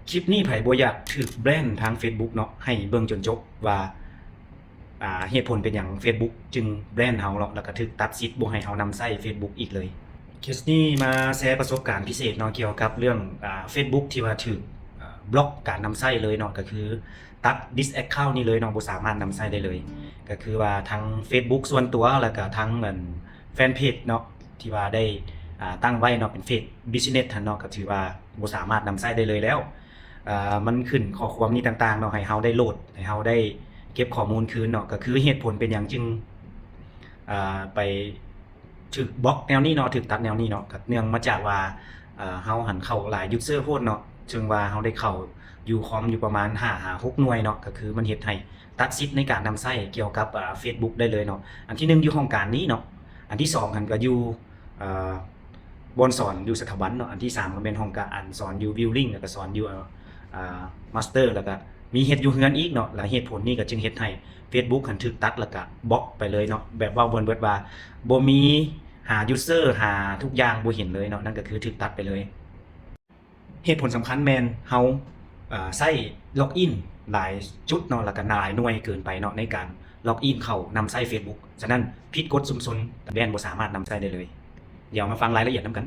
คลิปนี้ไผบ่อยากถูกแบนทาง Facebook เนาะให้เบิ่งจนจบว่าเหตุผลเป็นหยัง Facebook จึงแบนเฮาเนาะแล้วก็ถูกตัดสิทธิ์บ่ให้เฮานำใช้ Facebook อีกเลยเคสนี้มาแชร์ประสบการณ์พิเศษเนาะเกี่ยวกับเรื่องFacebook ที่ว่าถูกบล็อกการนำใช้เลยเนาะก็คือตัด This Account นี่เลยเนาะบ่สามารถนำใช้ได้เลยก็คือว่าทั้ง Facebook ส่วนตัวแล้วก็ทั้งแฟนเพจเนาะที่ว่าได้ตั้งไว้เนาะเป็นเฟซ Business เนาะก็ถือว่าบ่สามารถนำใช้ได้เลยแล้วมันขึ้นข้อความนี้ต่างๆเนาะให้เฮาได้โหลดให้เฮาได้เก็บข้อมูลคืนเนาะก็คือเหตุผลเป็นหยังจึงไปถูกบล็อกแนวนี้เนาะถูกตัดแนวนี้เนาะก็เนื่องมาจากว่าเฮาหันเข้าหลายยูสเซอร์โพดเนาะซึ่งว่าเฮาได้เข้าอยู่คอมอยู่ประมาณ5-6หน่วยเนาะก็คือมันเฮ็ดให้ตัดสิทธิ์ในการนำใช้เกี่ยวกับ Facebook ได้เลยเนาะอันที่1อยู่ห้องการนี้เนาะอันที่2หันก็อยู่บอนสอนอยู่สถาบันเนาะอันที่3ก็เป็นห้องการสอนอยู่บิลลิ่งแล้วก็สอนอยู่มาสเตอร์แล้วก็มีเฮ็ดอยู่เฮือนอีกเนาะแล้วเหตุผลนี้ก็จึงเฮ็ดให้ Facebook หันถูกตัดแล้วก็บล็อกไปเลยเนาะแบบว่าเบิดว่าบ่มีหายูสเซอร์หาทุกอย่างบ่เห็นเลยเนาะนั่นก็คือถูกตัดไปเลยเหตุผลสำคัญแม่นเฮาใช้ล็อกอินหลายจุดเนาะแล้วก็หลายหน่วยเกินไปเนาะในการล็อกอินเข้านำใช้ Facebook ฉะนั้นผิดกฎชุมชนแบนบ่สามารถนำใช้ได้เลยเดี๋ยวมาฟังรายละเอียดนำกัน